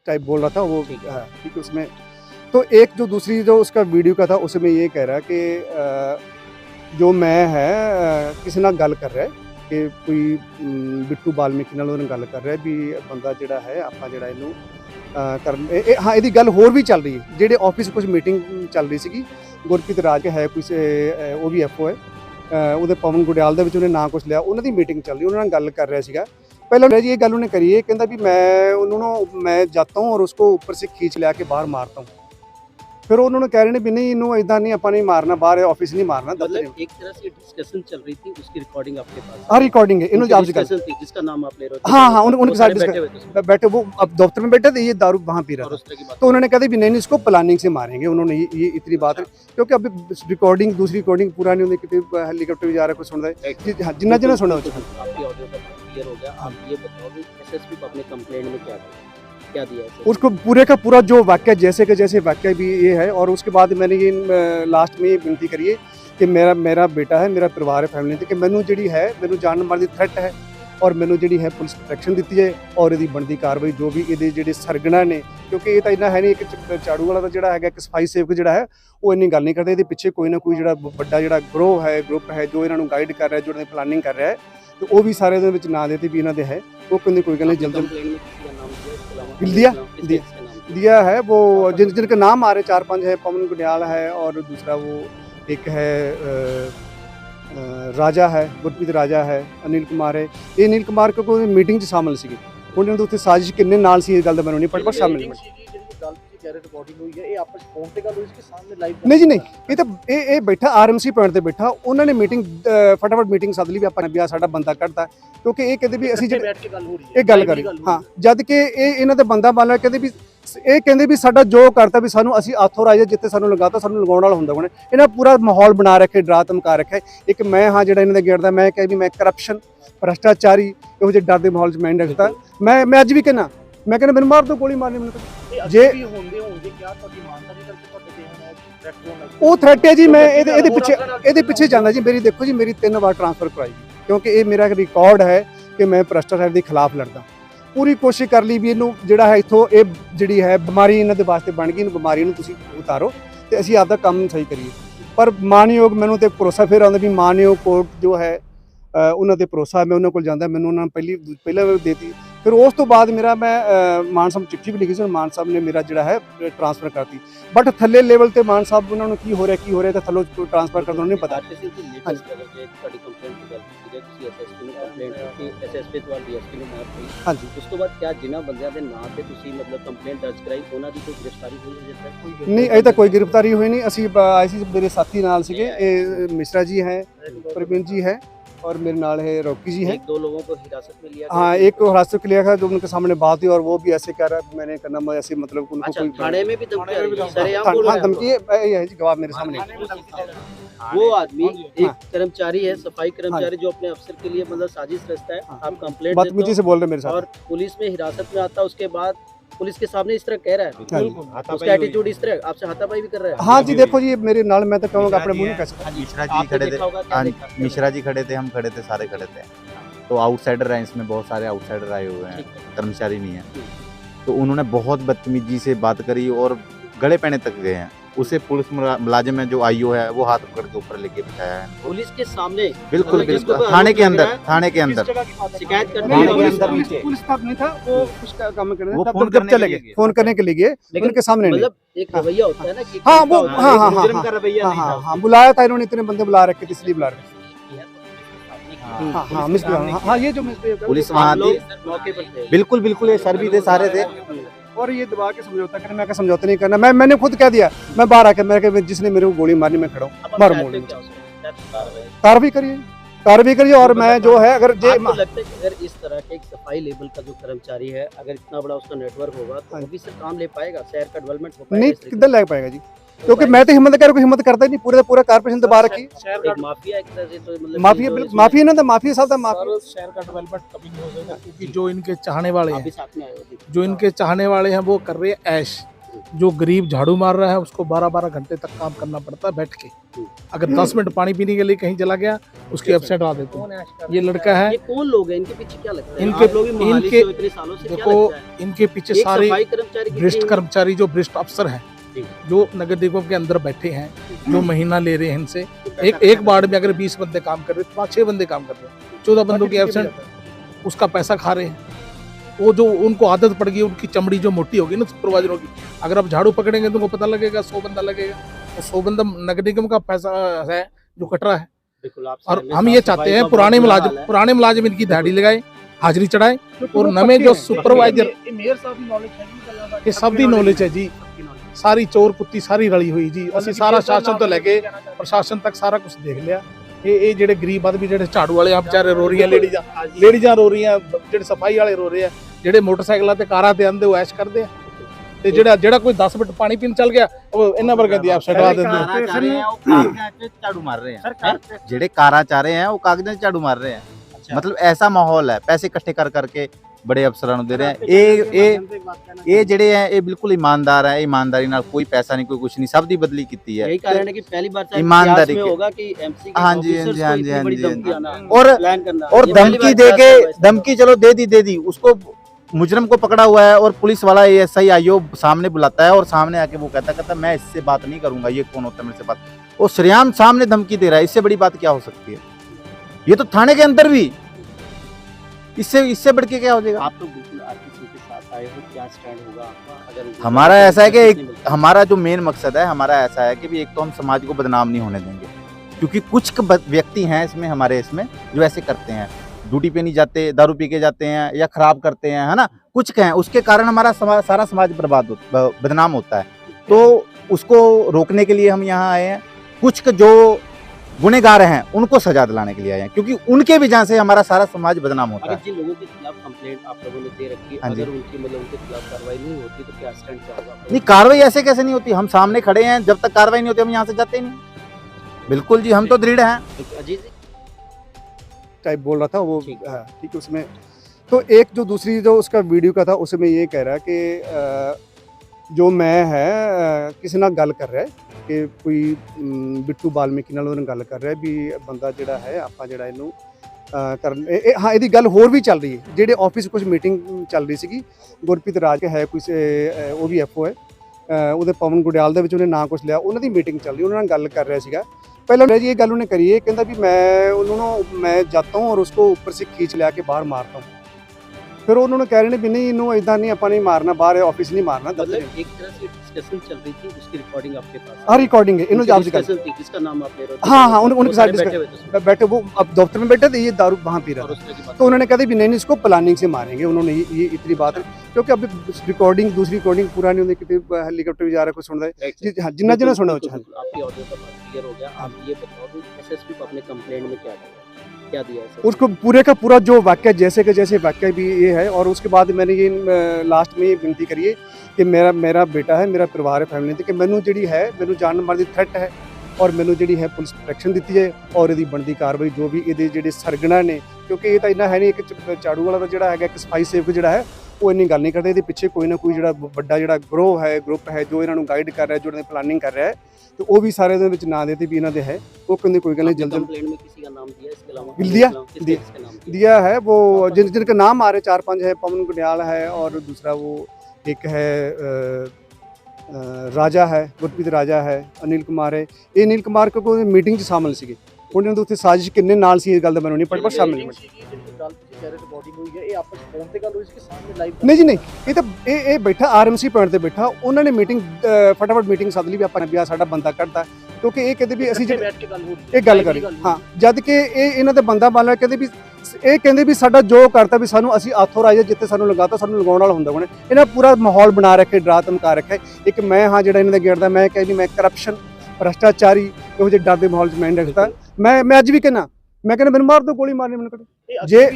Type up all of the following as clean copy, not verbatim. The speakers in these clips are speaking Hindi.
टाइप बोल रहा था वो। ठीक है, उसमें तो एक जो दूसरी जो उसका वीडियो का था उसमें ये कह रहा कि जो मैं है किसी ना गल कर रहा है कि कोई बिट्टू बाल्मीकि नाल उन्होंने गल कर रहा है भी बंदा जिहड़ा है ਆਪਾਂ ਜਿਹੜਾ ਇਹਨੂੰ ਕਰਨ ਹਾਂ ਇਹਦੀ ਗੱਲ ਹੋਰ ਵੀ ਚੱਲ ਰਹੀ ਹੈ ਜਿਹੜੇ ਆਫਿਸ ਕੁਝ ਮੀਟਿੰਗ ਚੱਲ ਰਹੀ ਸੀਗੀ ਗੁਰਪ੍ਰੀਤ ਰਾਜ ਹੈ ਕੁਝ ਉਹ ਵੀ ਐਫਓ ਹੈ ਉਹਦੇ ਪਵਨ ਗੁਡਿਆਲ ਦੇ ਵਿੱਚ ਉਹਨੇ ਨਾਂ ਕੁਝ ਲਿਆ ਉਹਨਾਂ ਦੀ ਮੀਟਿੰਗ ਚੱਲ ਰਹੀ ਉਹਨਾਂ ਨਾਲ ਗੱਲ ਕਰ ਰਿਹਾ ਸੀਗਾ पहले जी ये गल उन्हें करी है कहता भी मैं जाता हूँ और उसको ऊपर से खींच लिया के बाहर मारता हूँ फिर उन्होंने कह रहे हैं भी नहीं इनू इदा नहीं अपा नहीं मारना बाहर ऑफिस नहीं मारना मतलब एक तरह से डिस्कशन चल रही थी उसकी रिकॉर्डिंग आपके पास हाँ रिकॉर्डिंग है इन्होंने डिस्कशन थी जिसका नाम आप ले रहे हो हाँ हाँ उनके साथ बैठे वो अब दफ्तर में बैठे थे ये दारू वहाँ पी रहा था तो उन्होंने कहते भी नहीं इसको प्लानिंग से मारेंगे उन्होंने ये इतनी बात है क्योंकि अभी रिकॉर्डिंग दूसरी रिकॉर्डिंग पूरा नहीं होती कि हेलीकॉप्टर भी जा रहा है कुछ सुन रहा है जिन्ना जिन्ना सुना क्लियर हो गया आप ये बताओ कि एसएसपी को अपने कंप्लेंट में क्या दिया है उसको पूरे का पूरा जो वाक्य जैसे के जैसे वाक्य भी ये है और उसके बाद मैंने ये लास्ट में विनती करी है कि मेरा बेटा है मेरा परिवार है फैमिली है कि मैनू जी है मैनू जान मारने की थ्रेट है और मैनू जी है पुलिस प्रोटेक्शन दी है और यदि बनती कार्रवाई जो भी ये सरगना ने क्योंकि ये तो इन्ना है नहीं एक झाड़ू वाला का जोड़ा है एक सफाई सेवक जोड़ा है वो इन्नी गल नहीं करते ये पिछे कोई ना कोई जो बड़ा जो ग्रुप है जो इन्होंने गाइड कर रहा है जो प्लानिंग कर रहा है तो वो भी सारे ना देते भी इन्होंने है वो कहते कोई गल नहीं जल्द दिया है वो जिनके नाम आ रहे 4-5 है पवन गुडियाल है और दूसरा वो एक है राजा है गुरप्रीत राजा है अनिल कुमार है ये अनिल कुमार को कोई मीटिंग च शामिल सी उन्होंने तो उत्थे साजिश किन्ने नाल सी इस गल दा मैनूं नहीं पता पर शामिल नहीं जी नहीं ये तो ये बैठा आरएमसी पॉइंट ते बैठा उन्होंने मीटिंग फटाफट मीटिंग सद ली भी अपना बिया साडा बंदा कढ़ता क्योंकि ये कहते भी असीं ये गल करी हाँ जद कि इन्हां दे बंदा मान लो कहते भी ਇਹ ਕਹਿੰਦੇ ਵੀ ਸਾਡਾ ਜੋ ਕਰਤਾ ਵੀ ਸਾਨੂੰ ਅਸੀਂ ਆਥੋਰਾਈਜ਼ ਜਿੱਥੇ ਸਾਨੂੰ ਲਗਾਤਾ ਸਾਨੂੰ ਲਗਾਉਣ ਵਾਲਾ ਹੁੰਦਾ ਕੋਣੇ ਇਹਨਾਂ ਪੂਰਾ ਮਾਹੌਲ ਬਣਾ ਰੱਖੇ ਡਰਾ ਧਮਕਾ ਰੱਖਿਆ ਇੱਕ ਮੈਂ ਹਾਂ ਜਿਹੜਾ ਇਹਨਾਂ ਦੇ ਗੇੜ ਦਾ ਮੈਂ ਕਹੇ ਵੀ ਮੈਂ ਕਰਪਸ਼ਨ ਭ੍ਰਸ਼ਟਾਚਾਰੀ ਇਹੋ ਜਿਹੇ ਡਰ ਦੇ ਮਾਹੌਲ 'ਚ ਮੈਂ ਨਹੀਂ ਰੱਖਦਾ ਮੈਂ ਅੱਜ ਵੀ ਕਹਿੰਦਾ ਮੈਂ ਕਹਿੰਦਾ ਮੈਨੂੰ ਮਾਰ ਦੋ ਗੋਲੀ ਮਾਰਨੀ ਮੈਨੂੰ ਜੇ ਹੁੰਦੇ ਕਿਆ ਤੁਹਾਡੀ ਮਾਨਤਾ ਨਹੀਂ ਕਰਕੇ ਉਹ ਥ੍ਰੈਟ ਹੈ ਜੀ ਮੈਂ ਇਹਦੇ ਪਿੱਛੇ ਜਾਂਦਾ ਜੀ ਮੇਰੀ ਦੇਖੋ ਜੀ ਮੇਰੀ 3 ਵਾਰ ਟ੍ਰਾਂਸਫਰ ਕਰਾਈ ਕਿਉਂਕਿ ਇਹ ਮੇਰਾ ਰਿਕਾਰਡ ਹੈ ਕਿ ਮੈਂ ਭ੍ਰਸ਼ਟਾਚਾਰ ਦੇ ਖਿਲਾਫ ਲੜਦਾ पूरी कोशिश कर ली भी इनू जिहड़ा है इत्थों ये जिहड़ी है बीमारी इन्हां दे वास्ते बन गई बीमारी नूं तुसीं उतारो ते असीं आपदा काम सही करिए पर मानयोग मैनूं ते भरोसा फिर आउंदा भी मानयोग कोर्ट जो है उन्हां ते भरोसा मैं उन्हां कोल जांदा मैनूं उन्हां पहिला देती फिर उस तो बाद मेरा मैं मान साहब चिट्ठी भी लिखी सी मान साहब ने मेरा जिहड़ा है ट्रांसफर करती बट थल्ले लेवल ते मान साहब उन्हां नूं की हो रहा ते थल्लों ट्रांसफर कर उन्होंने पता हाँ जी उस तो बाद क्या जिन्हां बंदियां दे नाम ते तुसीं मतलब कंप्लेंट दर्ज कराई उन्हां दी कोई गिरफ्तारी हुई है नहीं अजे तक कोई गिरफ्तारी हुई नहीं असीं आए सी मेरे साथी नाल सीगे मिश्रा जी है प्रवीण जी है और मेरे नाल है रॉकी जी है 1-2 लोगों को हिरासत में लिया हाँ एक को हिरासत में लिया था जो उनके सामने बात हुई और वो भी ऐसे कह रहा है मैंने करना मैं ऐसे मतलब उनको कोई थाने में भी धमकी है जी गवाह मेरे सामने वो आदमी एक कर्मचारी है सफाई कर्मचारी जो अपने अफसर के लिए मतलब साजिश रचता है आप कंप्लेंट बदतमीजी से बोल रहे मेरे साथ और पुलिस में हिरासत में आता उसके बाद पुलिस के सामने इस तरह कह रहा है उसका एटीट्यूड इस तरह आपसे हाथापाई भी कर रहा है हाँ जी देखो जी मेरे नाल मैं तो कहूँगा अपने मुंह में कैसे मिश्रा जी खड़े थे मिश्रा जी खड़े थे हम खड़े थे सारे खड़े थे तो आउटसाइडर हैं इसमें बहुत सारे आउटसाइडर आए हुए हैं कर्मचारी नहीं है तो उन्होंने बहुत बदतमीजी से बात करी और गले पहने तक गए हैं उसे पुलिस मुलाजिम है जो आईओ है वो हाथ पकड़ के ऊपर लेके बिठाया है पुलिस के सामने बिल्कुल बिल्कुल थाने के अंदर शिकायत करने के अंदर पुलिस स्टाफ नहीं था वो उसका काम करने तब जब चले गए फोन करने के लिए उनके सामने मतलब एक रवैया होता है ना कि हाँ वो हाँ हाँ बुलाया था इन्होंने इतने बंदे बुला रखे इसलिए बुला रखे हाँ ये जो पुलिस वहाँ थी बिल्कुल बिल्कुल ये सर भी थे सारे थे और ये दबा के समझौता करना मैं समझौता नहीं करना मैंने खुद कह दिया मैं बाहर आके मेरे जिसने मेरे को गोली मारनी मैं खड़ा हूँ मार मोड़ कार्रवाई करिए और मैं जो है अगर लगता है कि अगर इस तरह के एक सफाई लेवल का जो कर्मचारी है अगर इतना बड़ा उसका नेटवर्क होगा तो भी सर काम ले पाएगा शहर का डेवलपमेंट हो पाएगा नहीं किधर लग पाएगा जी क्योंकि मैं तो हिम्मत कर कोई हिम्मत करता ही नहीं पूरा कारपोरेशन दबा रखी माफिया एक तरह से तो मतलब माफिया ना तो माफिया साथ माफिया शहर का डेवलपमेंट कभी नहीं हो सकता क्योंकि जो इनके चाहने वाले हैं जो इनके चाहने वाले हैं वो कर रहे हैं ऐश जो गरीब झाड़ू मार रहा है उसको 12-12 घंटे तक काम करना पड़ता है बैठ के। अगर 10 मिनट पानी पीने के लिए कहीं चला गया उसकी एब्सेंट आ देते हैं। ये लड़का है, ये कौन लोग हैं, इनके पीछे क्या लगता है? इनके- आप लोग भी मोहाली से हो इतने सालों से, क्या देखो लगता है? इनके पीछे एक सारे सफाई कर्मचारी की भ्रष्ट टीम- कर्मचारी, जो भ्रष्ट अफसर हैं, जी। जो नगर निगम के अंदर बैठे हैं, जो महीना ले रहे हैं इनसे। एक वार्ड में अगर 20 बंदे काम कर रहे हैं, 5-6 बंदे काम कर रहे हैं, 14 बंदों की एब्सेंट, उसका पैसा खा रहे हैं। वो जो उनको आदत पड़ गई, उनकी चमड़ी जो मोटी होगी ना सुपरवाइजरों की, अगर आप झाड़ू पकड़ेंगे तो उनको पता लगेगा 100 बंदा लगेगा, तो 100 बंदा नगर निगम का पैसा है जो कट रहा है। बिल्कुल, आप और सहमत हम हैं, ये साफ चाहते सफाई हैं का पुराने बहुत बुरा मुलाजिम हाल है। पुराने मुलाजिम इनकी दिहाड़ी लगाए, हाजिरी चढ़ाए, और नवे जो सुपरवाइजर, ये सब दी नॉलेज है जी, सारी चोर कुत्ती सारी रली हुई जी। ਅਸੀਂ ਸਾਰਾ ਸ਼ਾਸਨ ਤੋਂ ਲੈ ਕੇ ਪ੍ਰਸ਼ਾਸਨ ਤੱਕ ਸਾਰਾ ਕੁਝ ਦੇਖ ਲਿਆ। ਇਹ ਜਿਹੜੇ ਗਰੀਬ ਆਦਮੀ, ਜਿਹੜੇ ਝਾੜੂ ਵਾਲੇ ਆ ਵਿਚਾਰੇ ਰੋ ਰਹੀਆਂ, ਲੇਡੀਜ਼ਾਂ ਰੋ ਰਹੀਆਂ, ਜਿਹੜੇ ਸਫਾਈ ਵਾਲੇ ਰੋ ਰਹੇ ਆ, ਜਿਹੜੇ ਮੋਟਰਸਾਈਕਲਾਂ ਤੇ ਕਾਰਾਂ ਤੇ ਆਂਦੇ ਉਹ ਐਸ਼ ਕਰਦੇ ਆ, ਤੇ ਜਿਹੜਾ ਕੋਈ 10 ਮਿੰਟ ਪਾਣੀ ਪੀਣ ਚੱਲ ਗਿਆ ਉਹ ਇਹਨਾਂ ਵਰਗੇ ਦੀ ਐਬਸੈਂਟ ਆ ਦਿੰਦੇ ਆ। ਕਾਰਾਂ ਚਾਹ ਰਹੇ हैं वो कागजां च झाड़ू मार रहे हैं, जेड़े कारा चाह रहे हैं वो कागजां च झाड़ू मार रहे हैं। मतलब ऐसा माहौल है, पैसे इकट्ठे कर करके बड़े अफसरां ਨੂੰ ਦੇ ਰਹੇ हैं। ये ਜਿਹੜੇ ਹੈ ਇਹ ਬਿਲਕੁਲ ਇਮਾਨਦਾਰ ਹੈ, ਇਮਾਨਦਾਰੀ ਨਾਲ ਕੋਈ ਪੈਸਾ ਨਹੀਂ, ਕੋਈ ਕੁਝ ਨਹੀਂ, ਸਭ ਦੀ ਬਦਲੀ ਕੀਤੀ है। यही कारण है कि पहली बार शायद ईमानदारी इतिहास में के- होगा कि एमसी के हाँ जी, ऑफिसर्स हाँ को जी, इतनी हाँ बड़ी जी, हाँ धमकी जी। आना, और प्लान करना, और ये पहली धमकी बार दे के इतिहास में हुआ इस धमकी चलो दे दी उसको, मुजरम को पकड़ा हुआ है और पुलिस वाला एएसआई आईओ सामने बुलाता है और सामने आके वो कहता मैं इससे बात नहीं करूंगा, ये कौन होता है मेरे से बात, वो सरेआम सामने धमकी दे रहा है। इससे बड़ी बात क्या हो सकती है? ये तो थाने के अंदर भी, इससे बढ़ के क्या हो जाएगा? आप लोग बिल्कुल आरटीसी के साथ आए हो, क्या स्टैंड होगा आपका? अगर हमारा ऐसा है कि नहीं मिलता। हमारा जो मेन मकसद है हमारा ऐसा है कि भी एक तो हम समाज को बदनाम नहीं होने देंगे, क्योंकि कुछ व्यक्ति हैं इसमें हमारे इसमें जो ऐसे करते हैं, ड्यूटी पे नहीं जाते, दारू पी के जाते हैं या खराब करते हैं, है ना, कुछ कहें, उसके कारण हमारा सारा समाज बदनाम होता है। तो उसको रोकने के लिए हम यहाँ आए हैं। कुछ जो गुनेगार हैं उनको सजा दिलाने के लिए आए हैं, क्योंकि उनके वजह से हमारा सारा समाज बदनाम होता अगर है। जिन लोगों के खिलाफ कंप्लेंट आप लोगों ने दे रखी है, हाँ जी। अगर उनकी मतलब उनके खिलाफ कार्रवाई नहीं होती तो क्या स्टैंड क्या होगा? नहीं, कार्रवाई ऐसे कैसे नहीं होती? हम सामने खड़े हैं, जब तक कार्रवाई नहीं होती हम यहाँ से जाते ही नहीं। बिल्कुल जी, हम तो दृढ़ हैं। अजीत जी, टाइप बोल रहा था वो, ठीक हाँ, ठीक है। उसमें तो एक जो दूसरी जो उसका वीडियो का था उसमें ये कह रहा है कि जो मैं है किसी ना गल कर रहा है कि कोई बिट्टू बाल्मीकी ਨਾਲ ਉਹਨਾਂ ਗੱਲ ਕਰ ਰਿਹਾ ਵੀ ਬੰਦਾ ਜਿਹੜਾ ਹੈ ਆਪਾਂ ਜਿਹੜਾ ਇਹਨੂੰ ਕਰਨ ਹਾਂ ਇਹਦੀ ਗੱਲ ਹੋਰ ਵੀ ਚੱਲ ਰਹੀ ਹੈ। ਜਿਹੜੇ ਆਫਿਸ ਕੁਝ ਮੀਟਿੰਗ ਚੱਲ ਰਹੀ ਸੀਗੀ, ਗੁਰਪ੍ਰੀਤ ਰਾਜ ਹੈ ਕੋਈ ਉਹ ਵੀ ਐਫਓ ਹੈ, ਉਹਦੇ ਪਵਨ ਗੁਡਿਆਲ ਦੇ ਵਿੱਚ ਉਹਨੇ ਨਾਂ ਕੁਝ ਲਿਆ, ਉਹਨਾਂ ਦੀ ਮੀਟਿੰਗ ਚੱਲ ਰਹੀ, ਉਹਨਾਂ ਨਾਲ ਗੱਲ ਕਰ ਰਿਹਾ ਸੀਗਾ। पहले जी ये गल उन्हें करी है, कहता भी मैं जाता हूँ और उसको ऊपर से खींच लिया के बाहर मारता हूँ। फिर उन्होंने कह रहे हैं भी नहीं इनू इदा नहीं अपन नहीं मारना, बाहर ऑफिस नहीं मारना। मतलब एक तरह से डिस्कशन चल रही थी, उसकी रिकॉर्डिंग आपके पास हाँ रिकॉर्डिंग है, इन्होंने आपसे डिस्कशन थी, किसका नाम आप ले रहे हो? हाँ हाँ उनके साथ बैठे हुए थे उसमें। बैठे, वो अब दफ्तर में बैठे थे, ये दारू वहाँ पी रहा और था, उसने की बात तो उन्होंने कहते भी नहीं इसको प्लानिंग से मारेंगे। उन्होंने ये इतनी बात है, क्योंकि अभी दूसरी रिकॉर्डिंग पूरा नहीं होती, कितने हेलीकॉप्टर भी जा रहा है, कुछ सुन रहा है, जिन्ना जिन्ना सुना बिल्कुल, बिल्कुल, आपकी ऑडियो का बात क्लियर हो गया। आप ये बताओ कि एसएसपी को अपने कंप्लेंट में क्या दिया है? उसको पूरे का पूरा जो वाक्य जैसे के जैसे वाक्य भी ये है। और उसके बाद मैंने ये लास्ट में ये विनती करी है कि मेरा बेटा है, मेरा परिवार है, फैमिली थी कि मैनू जी है, मैनू जान मार की थ्रेट है और मैनू जी है पुलिस प्रोटेक्शन दी है और यदी बनती कार्रवाई जो भी ये जी सरगना ने, क्योंकि ये तो इन्ना है नहीं, एक झाड़ू वाला जो है एक सफाई सेवक जोड़ा है वो इन्नी गल नहीं करते, ये पिछे कोई ना कोई जो बड़ा जो ग्रुप है जो इन्होंने गाइड कर रहा है, जो प्लानिंग कर रहा है, तो वो भी सारे ना देते भी इन्होंने है। वो कहते कोई गल नहीं, जल्द कंप्लेंट में किसी का नाम दिया, इसके अलावा दिया दिया है। वो जिनके नाम आ रहे 4-5 है, पवन गुडियाल है और दूसरा वो एक है राजा है, गुरप्रीत राजा है, अनिल कुमार है। ये अनिल कुमार को कोई मीटिंग च शामिल सीगे, उन्होंने तो उत्थे साजिश किन्ने नाल सी इस गल दा मैनूं नहीं पता, पर शामिल नहीं जी नहीं, ये तो ये बैठा आरएमसी पॉइंट ते बैठा, उन्होंने मीटिंग फटाफट मीटिंग सद ली भी ਆਪਾਂ ਵੀ ਸਾਡਾ ਬੰਦਾ ਕੱਢਦਾ, क्योंकि ये कहते भी ਅਸੀਂ ਇਹ ਗੱਲ ਕਰੀ ਹਾਂ, ਜਦ ਕਿ ਇਹ ਇਹਨਾਂ ਦੇ ਬੰਦਾ ਬਾਲਾ ਕਹਿੰਦੇ ਵੀ ਇਹ ਕਹਿੰਦੇ ਵੀ ਸਾਡਾ ਜੋ ਕਰਤਾ ਵੀ ਸਾਨੂੰ ਅਸੀਂ ਆਥੋਰਾਈਜ਼ ਜਿੱਥੇ ਸਾਨੂੰ ਲਗਾਤਾ ਸਾਨੂੰ ਲਗਾਉਣ ਵਾਲਾ ਹੁੰਦਾ ਕੋਨੇ, ਇਹਨਾਂ ਪੂਰਾ ਮਾਹੌਲ ਬਣਾ ਰੱਖੇ, ਡਰਾ ਧਮਕਾ ਰੱਖਿਆ। ਇੱਕ ਮੈਂ ਹਾਂ ਜਿਹੜਾ ਇਹਨਾਂ ਦੇ ਗੇੜ ਦਾ, ਮੈਂ ਕਹਿੰਦੀ ਮੈਂ ਕਰਪਸ਼ਨ ਭ੍ਰਸ਼ਟਾਚਾਰੀ ਇਹੋ ਜਿਹੇ ਡਰ ਦੇ ਮਾਹੌਲ 'ਚ ਮੈਂ ਨਹੀਂ ਰੱਖਦਾ। ਮੈਂ ਅੱਜ ਵੀ ਕਹਿੰਦਾ, ਮੈਂ ਕਹਿੰਦਾ ਮੈਨੂੰ ਮਾਰ ਦੋ, ਗੋਲੀ ਮਾਰਨੀ ਮੈਨੂੰ ਕੱਢੋ ਜੇ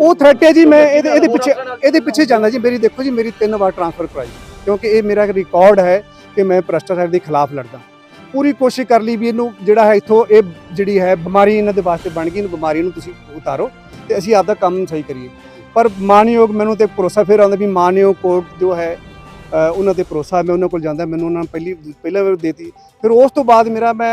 ਉਹ ਥ੍ਰੈਟ ਹੈ ਜੀ। ਮੈਂ ਇਹਦੇ ਪਿੱਛੇ ਜਾਂਦਾ ਜੀ। ਮੇਰੀ ਦੇਖੋ ਜੀ, ਮੇਰੀ 3 ਵਾਰ ਟ੍ਰਾਂਸਫਰ ਕਰਾਈ, क्योंकि ये मेरा रिकॉर्ड है कि मैं भ्रष्टाचार के खिलाफ लड़दा। पूरी कोशिश कर ली भी इनू जिहड़ा है इत्थों ये जिहड़ी है बीमारी इन्हां दे वास्ते बन गई, इन बीमारी नूं तुसीं उतारो ते असीं आपदा काम सही करिए। ਪਰ ਮਾਨਯੋਗ ਮੈਨੂੰ ਤੇ ਭਰੋਸਾ ਫਿਰ ਆਉਂਦਾ ਵੀ ਮਾਨਯੋਗ ਕੋਰਟ ਜੋ ਹੈ ਉਹਨਾਂ ਤੇ ਭਰੋਸਾ ਮੈਂ ਉਹਨਾਂ ਕੋਲ ਜਾਂਦਾ, ਮੈਨੂੰ ਉਹਨਾਂ ਨੇ ਪਹਿਲਾਂ ਵਾਰ ਦੇਤੀ। ਫਿਰ ਉਸ ਤੋਂ ਬਾਅਦ ਮੇਰਾ ਮੈਂ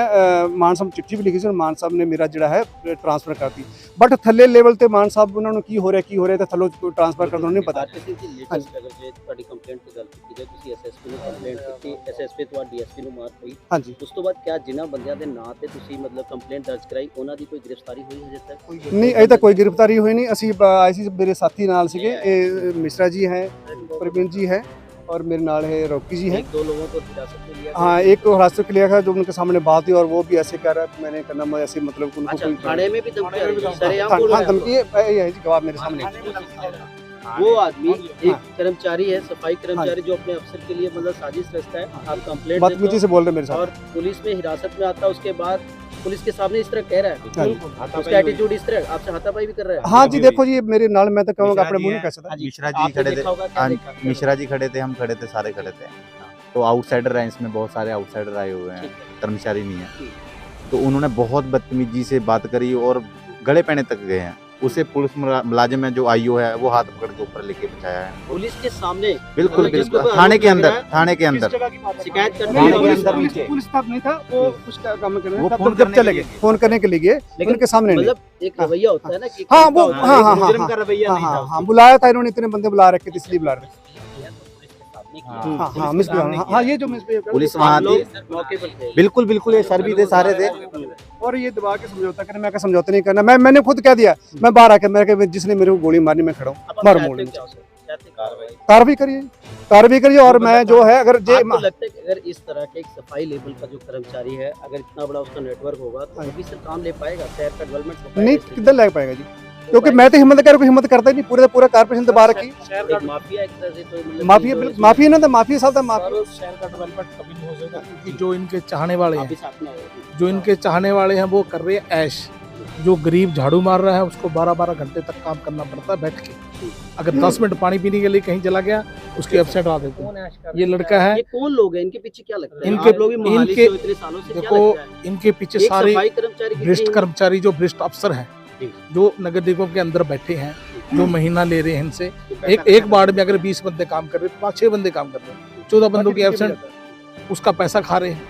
ਮਾਨ ਸਾਹਿਬ चिट्ठी ਵੀ ਲਿਖੀ ਸੀ, ਮਾਨ ਸਾਹਿਬ ਨੇ ਮੇਰਾ ਜਿਹੜਾ ਹੈ ਟ੍ਰਾਂਸਫਰ ਕਰਤੀ। ਬਟ ਥੱਲੇ ਲੈਵਲ ਤੇ ਮਾਨ ਸਾਹਿਬ ਉਹਨਾਂ ਨੂੰ ਕੀ ਹੋ ਰਿਹਾ ਤੇ ਥੱਲੋਂ ਟ੍ਰਾਂਸਫਰ ਕਰਨ ਨੂੰ ਨਹੀਂ ਪਤਾ। ਤੁਹਾਡੀ ਕੰਪਲੇਂਟ ਦੀ ਗੱਲ ਕੀਤੀ ਜਾਏ, ਤੁਸੀਂ ਐਸਐਸਪੀ ਨੂੰ ਕੰਪਲੇਂਟ ਕੀਤੀ, ਐਸਐਸਪੀ ਤੋਂ ਡੀਐਸਪੀ ਨੂੰ ਮਾਰ ਪਈ, ਹਾਂਜੀ। ਉਸ ਤੋਂ ਬਾਅਦ ਕਿਆ ਜਿਨ੍ਹਾਂ ਬੰਦਿਆਂ ਦੇ ਨਾਂ ਤੇ ਤੁਸੀਂ ਮਤਲਬ ਕੰਪਲੇਂਟ ਦਰਜ ਕਰਾਈ ਉਹਨਾਂ ਦੀ ਕੋਈ ਗ੍ਰਿਫਤਾਰੀ ਹੋਈ ਹਜੇ ਤੱਕ? ਨਹੀਂ, ਅਜੇ ਤੱਕ ਕੋਈ ਗ੍ਰਿਫਤਾਰੀ ਹੋਈ ਨਹੀਂ। ਅਸੀਂ ਆਏ ਸੀ, ਮੇਰੇ ਸਾਥੀ ਨਾਲ ਸੀਗੇ, ਇਹ मिश्रा जी हैं, प्रवीण जी है और मेरे नाल है रॉकी जी है। 1-2 लोगों को हिरासत में लिया? हाँ, एक को हिरासत में लिया था जो उनके सामने बात हुई और वो भी ऐसे कह रहा है मैंने करना, मैं ऐसे मतलब उनको अच्छा, कोई थाने में भी धमकी आ रही है, सरेआम बोल रहा हाँ है धमकी है जी, गवाह मेरे सामने। वो आदमी एक कर्मचारी है, सफाई कर्मचारी, जो अपने अफसर के लिए मतलब साजिश रचता है, आप कंप्लेंट बदतमीजी से बोल रहे मेरे साथ, और पुलिस में हिरासत में आता है, उसके बाद पुलिस के सामने इस तरह कह रहा है, उसका एटीट्यूड इस तरह आपसे हाथापाई भी कर रहा है। हाँ जी, देखो जी मेरे नाल, मैं तो कहूँगा अपने मुंह में कैसे था। मिश्रा जी खड़े थे, मिश्रा जी खड़े थे, हम खड़े थे, सारे खड़े थे। तो आउटसाइडर हैं, इसमें बहुत सारे आउटसाइडर आए हुए हैं, कर्मचारी नहीं है। तो उन्होंने बहुत बदतमीजी से बात करी और गले पहने तक गए हैं। उसे पुलिस मुलाजिम है जो आईओ है, वो हाथ पकड़ के ऊपर लेके बचाया है पुलिस के सामने। बिल्कुल बिल्कुल, थाने के अंदर, थाने के अंदर शिकायत करने थाने के के अंदर अंदर पुलिस स्टाफ नहीं था, वो उसका काम करने वो तब फोन जब करने चले के गए, लिए। फोन करने के लिए गए, लेकिन उनके सामने नहीं। मतलब एक रवैया होता है ना कि हाँ, वो हाँ हाँ मुजरिम हाँ का रवैया नहीं था। हाँ, बुलाया था इन्होंने, इतने बंदे बुला रखे थे इसलिए बुला रहे। हाँ, हाँ हाँ मिस हाँ, ये जो मिस पुलिस वहाँ थी, मौके पर थे। बिल्कुल बिल्कुल, ये सर भी थे, सारे थे। और ये दबा के समझौता करना, मैं समझौता नहीं करना, मैंने खुद कह दिया, मैं बाहर आके मैं जिसने मेरे को गोली मारनी मैं खड़ा हूँ, मार मोड़ कार्रवाई करिए। और मैं जो है अगर आपको लगता है कि अगर इस तरह के एक सफाई लेवल का जो कर्मचारी है, अगर इतना बड़ा उसका नेटवर्क होगा तो अभी से काम ले पाएगा, शहर का डेवलपमेंट हो पाएगा? नहीं, किधर लग पाएगा जी, क्योंकि मैं तो हिम्मत करता ही नहीं, पूरा कारपोरेशन दबा रखी। एक माफिया एक तरह से, तो मतलब माफिया ना था, माफिया साहब था, माफिया। शहर का डेवलपमेंट कभी नहीं हो सकता, क्योंकि जो इनके चाहने वाले आप भी हैं, साथ में आए। जो इनके चाहने वाले हैं वो कर रहे हैं ऐश। जो गरीब झाड़ू मार रहा है उसको 12-12 घंटे तक काम करना पड़ता है बैठ के। अगर 10 मिनट पानी पीने के लिए कहीं चला गया, उसकी अपसेट आ देते हैं। ये लड़का है, ये कौन लोग हैं, इनके पीछे क्या लगता है? इनके- आप लोग भी मोहाली से हो इतने सालों से, क्या देखो लगता है? इनके पीछे एक सारे सफाई कर्मचारी की भ्रष्ट टीम- कर्मचारी, जो भ्रष्ट अफसर हैं, जी। जो नगर निगम के अंदर बैठे हैं, जो महीना ले रहे हैं इनसे, एक वार्ड में अगर 20 बंदे काम कर रहे हैं, 5-6 बंदे काम कर रहे हैं, 14 बंदों की एब्सेंट, उसका पैसा खा रहे हैं।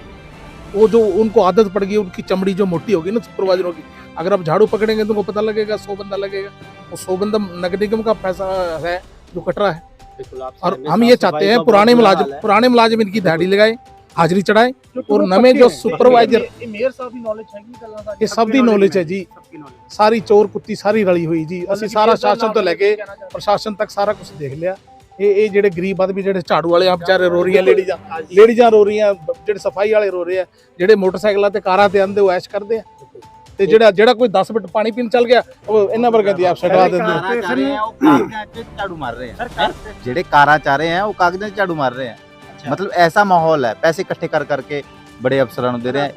वो जो उनको आदत पड़ गई, उनकी चमड़ी जो मोटी होगी ना सुपरवाइजरों की, अगर आप झाड़ू पकड़ेंगे तो उनको पता लगेगा 100 बंदा लगेगा, वो 100 बंदा नगर निगम का पैसा है जो कट रहा है। बिल्कुल, आप और शहर में हम साफ ये सफाई चाहते का हैं बहुत पुराने मुलाजिम इनकी दिहाड़ी लगाए, हाजिरी चढ़ाए, और नवे जो सुपरवाइजर, ये सब दी नॉलेज है जी, सारी चोर कुत्ती सारी रली हुई जी। ਅਸੀਂ ਸਾਰਾ ਸ਼ਾਸਨ ਤੋਂ ਲੈ ਕੇ ਪ੍ਰਸ਼ਾਸਨ ਤੱਕ ਸਾਰਾ ਕੁਝ ਦੇਖ ਲਿਆ। ਇਹ ਜਿਹੜੇ ਗਰੀਬ ਆਦਮੀ, ਜਿਹੜੇ ਝਾੜੂ ਵਾਲੇ ਆ ਵਿਚਾਰੇ ਰੋ ਰਹੀਆਂ, ਲੇਡੀਜ਼ਾਂ ਰੋ ਰਹੀਆਂ, ਜਿਹੜੇ ਸਫਾਈ ਵਾਲੇ ਰੋ ਰਹੇ ਆ, ਜਿਹੜੇ ਮੋਟਰਸਾਈਕਲਾਂ ਤੇ ਕਾਰਾਂ ਤੇ ਆਂਦੇ ਉਹ ਐਸ਼ ਕਰਦੇ ਆ, ਤੇ ਜਿਹੜਾ ਕੋਈ 10 ਮਿੰਟ ਪਾਣੀ ਪੀਣ ਚੱਲ ਗਿਆ ਉਹ ਇਹਨਾਂ ਵਰਗਿਆਂ ਦੀ ਐਬਸੈਂਟ ਆ ਦਿੰਦੇ ਆ। झाड़ू मार रहे हैं, जेड़े कारा चाह रहे हैं वो कागजां झाड़ू मार रहे हैं। मतलब ऐसा माहौल है, पैसे इकट्ठे कर करके बड़े अफसरां नूं दे रहे हैं।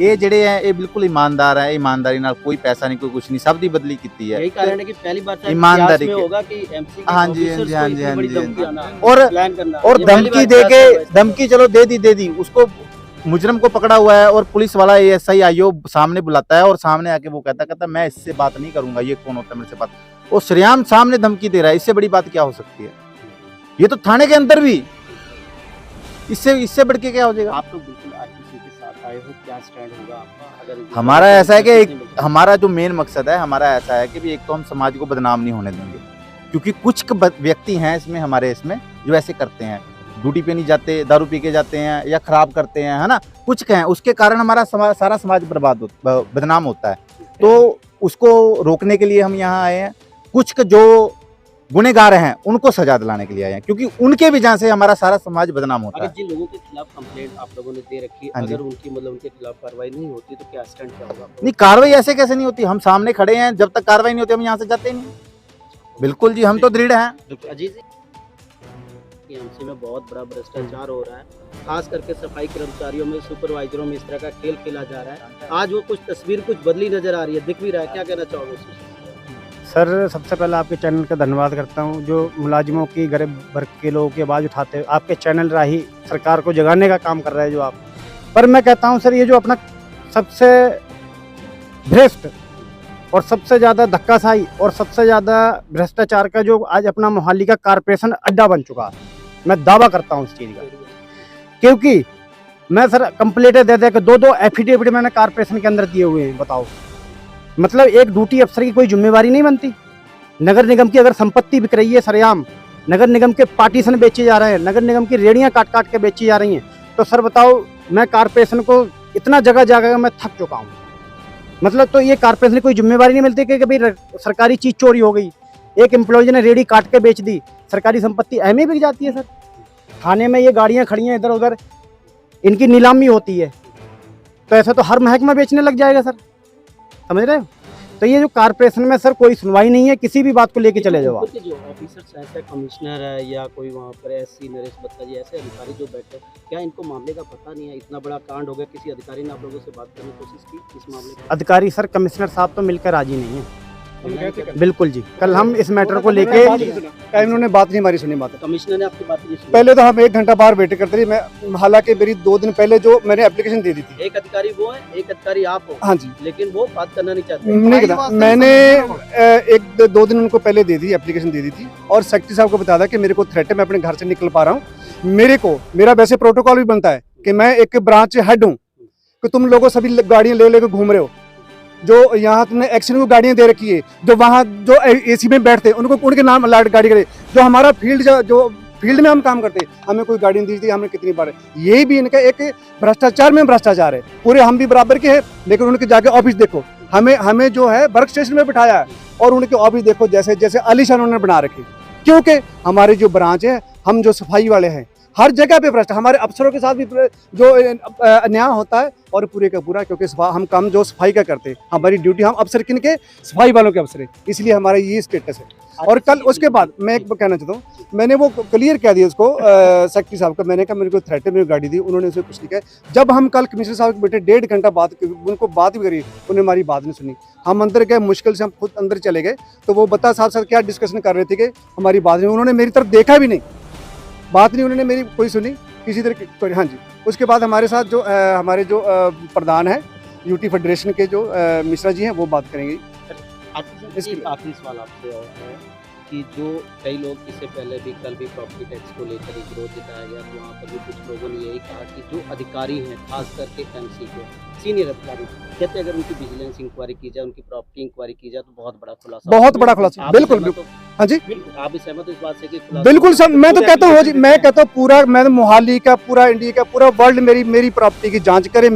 ये जेड़े हैं ये बिल्कुल ईमानदार है, ईमानदारी नाल कोई पैसा नहीं, कोई कुछ नहीं, सब दी बदली कीती है। यही कारण है कि पहली बार शायद ईमानदारी इतिहास में के- होगा कि एमसी के हाँ जी, ऑफिसर्स हाँ को जी, इतनी हाँ बड़ी जी, हाँ धमकी जी। आना, और प्लान करना, और ये पहली धमकी बार दे के, इतिहास में धमकी चलो दे दी, उसको मुजरम को पकड़ा हुआ है और पुलिस वाला एएसआई आईओ सामने बुलाता है और सामने आके वो कहता मैं इससे बात नहीं करूंगा, ये कौन होता है मेरे से बात, वो श्रेयाम सामने धमकी दे रहा है। इससे बड़ी बात क्या हो सकती है? ये तो थाने के अंदर भी, इससे बढ़ के क्या हो जाएगा? आप लोग बिल्कुल आरटीसी के साथ आए हो, क्या स्टैंड होगा आपका? अगर हमारा ऐसा है कि हमारा जो मेन मकसद है, हमारा ऐसा है कि भी एक तो हम समाज को बदनाम नहीं होने देंगे, क्योंकि कुछ व्यक्ति हैं इसमें हमारे इसमें जो ऐसे करते हैं, ड्यूटी पे नहीं जाते, दारू पी के जाते हैं या खराब करते हैं, है ना, कुछ कहें, उसके कारण हमारा सारा समाज बदनाम होता है। तो उसको रोकने के लिए हम यहाँ आए हैं। कुछ जो गुनेगार हैं उनको सजा दिलाने के लिए आए हैं, क्योंकि उनके वजह से हमारा सारा समाज बदनाम होता अगर है। जिन लोगों के खिलाफ कंप्लेंट आप लोगों ने दे रखी, हाँ जी। अगर उनकी मतलब उनके खिलाफ कार्रवाई नहीं होती तो क्या स्टैंड क्या होगा? नहीं, कार्रवाई ऐसे कैसे नहीं होती? हम सामने खड़े हैं, जब तक कार्रवाई नहीं होती हम यहाँ से जाते नहीं। बिल्कुल जी, हम तो दृढ़ हैं। बिल्कुल अजीज जी, एमसी में बहुत बड़ा भ्रष्टाचार हो रहा है, खास करके सफाई कर्मचारियों में, सुपरवाइजरों में इस तरह का खेल खेला जा रहा है। आज वो कुछ तस्वीर कुछ बदली नजर आ रही है, दिख भी रहा है, क्या कहना चाहोगे उसमें? सर, सबसे पहले आपके चैनल का धन्यवाद करता हूं, जो मुलाजिमों की, गरीब वर्ग के लोगों की आवाज़ उठाते हैं। आपके चैनल राही सरकार को जगाने का काम कर रहे हैं जो आप। पर मैं कहता हूं सर, ये जो अपना सबसे भ्रष्ट और सबसे ज़्यादा धक्काशाही और सबसे ज़्यादा भ्रष्टाचार का जो आज अपना मोहाली का कारपोरेशन अड्डा बन चुका है। मैं दावा करता हूँ इस चीज़ का, क्योंकि मैं सर कंप्लेंट दे दे के 2-2 एफिडेविट मैंने कारपोरेशन के अंदर दिए हुए हैं। बताओ, मतलब एक ड्यूटी अफसर की कोई जिम्मेवारी नहीं बनती। नगर निगम की अगर संपत्ति बिक रही है सरेआम, नगर निगम के पार्टीशन बेचे जा रहे हैं, नगर निगम की रेड़ियां काट काट के बेची जा रही हैं, तो सर बताओ, मैं कारपोरेशन को इतना जगह जगह मैं थक चुका हूँ। मतलब तो ये कारपोरेशन की कोई जिम्मेवारी नहीं मिलती कि भाई सरकारी चीज़ चोरी हो गई, एक एम्प्लॉय ने रेड़ी काट के बेच दी, सरकारी संपत्ति ऐसे ही बिक जाती है। सर थाने में ये गाड़ियाँ खड़ी हैं इधर उधर, इनकी नीलामी होती है, तो ऐसा तो हर महकमा बेचने लग जाएगा सर, समझ रहे हो। तो ये जो कारपोरेशन में सर कोई सुनवाई नहीं है, किसी भी बात को लेके चले जाओ आप। जो ऑफिसर है, कमिश्नर है या कोई वहाँ पर एससी नरेश बत्ता जी ऐसे अधिकारी जो बैठे, क्या इनको मामले का पता नहीं है? इतना बड़ा कांड हो गया, किसी अधिकारी ने आप लोगों से बात करने की कोशिश की इस मामले में? अधिकारी सर कमिश्नर साहब तो मिलकर राजी नहीं है, बिल्कुल जी। कल हम इस मैटर को लेके इन्होंने बात नहीं हमारी सुनी। बात कमिश्नर ने आपकी बात नहीं सुनी? पहले तो हम 1 घंटा बाहर वेट करते रहे। मैं हालांकि मेरी 2 दिन पहले जो मैंने एप्लीकेशन दे दी थी, एक अधिकारी वो है, एक अधिकारी आप हो। हाँ जी, लेकिन वो बात करना नहीं चाहते। नहीं करता। मैंने 1-2 दिन उनको पहले दे दी, एप्लीकेशन दे दी थी, और सेक्रेटरी साहब को बताया था कि मेरे को थ्रेट है, मैं अपने घर से निकल पा रहा हूँ। मेरा वैसे प्रोटोकॉल भी बनता है कि मैं एक ब्रांच हेड हूँ, कि तुम लोगों सभी गाड़ियाँ ले लेकर घूम रहे हो, जो यहाँ तुमने एक्सीडेंट को गाड़ियाँ दे रखी है, जो वहाँ जो एसी में बैठते हैं उनको उनके नाम अलाट गाड़ी करे, जो हमारा जो फील्ड में हम काम करते हैं, हमें कोई गाड़ी नहीं दी थी, हमने कितनी बार। यही भी इनका एक भ्रष्टाचार में भ्रष्टाचार है। पूरे हम भी बराबर के हैं, लेकिन उनके जाके ऑफिस देखो, हमें जो है वर्क स्टेशन में बिठाया है, और उनके ऑफिस देखो जैसे जैसे आलीशान उन्होंने बना रखी। क्योंकि हमारी जो ब्रांच है, हम जो सफाई वाले हैं, हर जगह पे भ्रष्ट, हमारे अफसरों के साथ भी जो अन्याय होता है, और पूरे का पूरा, क्योंकि हम काम जो सफाई का करते हैं, हमारी ड्यूटी, हम अफसर किन के, सफाई वालों के अफसर है, इसलिए हमारा ये स्टेटस है। और कल उसके बाद मैं एक कहना चाहता हूँ, मैंने वो क्लियर कह दिया उसको सेक्रेटरी साहब को, मैंने कहा मेरे को थ्रेट है, मेरी गाड़ी दी, उन्होंने उसे कुछ नहीं कहा। जब हम कल कमिश्नर साहब के बैठे 1.5 घंटा बात, उनको बात भी करी, उन्होंने हमारी बात नहीं सुनी। हम अंदर गए, मुश्किल से हम खुद अंदर चले गए, तो वो बता साथ क्या डिस्कशन कर रहे थे कि हमारी बात नहीं, उन्होंने मेरी तरफ देखा भी नहीं, बात नहीं उन्होंने मेरी कोई सुनी किसी तरह की। हाँ जी, उसके बाद हमारे साथ जो हमारे जो प्रधान है यूटी फेडरेशन के जो मिश्रा जी हैं, वो बात करेंगे। इसके आखिरी सवाल आपसे और है कि जो कई लोग इससे पहले भी कल भी प्रॉपर्टी टैक्स को लेकर एक विरोध जताया गया, तो वहाँ पर भी कुछ लोगों ने यही कहा कि जो अधिकारी हैं, खास करके एमसी के सीनियर अधिकारी, कहते हैं अगर उनकी विजिलेंस इंक्वायरी की जाए, उनकी प्रॉपर्टी इंक्वायरी की जाए, तो बहुत बड़ा खुलासा, बहुत बड़ा खुलासा। बिल्कुल बिल्कुल, हाँ जी, आप भी सहमत हो इस बात से कि बिल्कुल सर। मैं तो कहता हूँ, मैं कहता हूँ पूरा, मैं मोहाली का, पूरा इंडिया का, पूरा वर्ल्ड मेरी प्रॉपर्टी की जांच करे,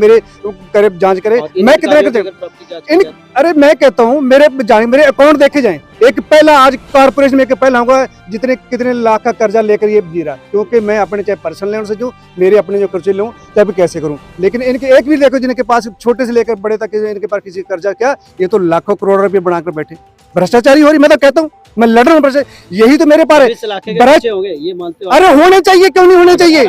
जांच करे। मैं कितने अरे मैं कहता हूँ मेरे अकाउंट देखे जाएं। एक पहला आज कारपोरेशन में एक पहला होगा जितने कितने लाख का कर्जा लेकर ये जी रहा, क्योंकि मैं अपने चाहे पर्सनल लोन से जो मेरे अपने जो कर्जे लूँ, चाहे भी कैसे करूँ, लेकिन इनके एक भी देखो जिनके पास छोटे से लेकर बड़े तक इनके पास किसी कर्जा, क्या ये तो लाखों करोड़ रुपए बनाकर बैठे, भ्रष्टाचारी हो रही। मैं तो कहता हूँ, मैं लड़ रहा हूँ, यही तो मेरे पास है। ये मानते हो? अरे होने चाहिए, क्यों नहीं होने चाहिए,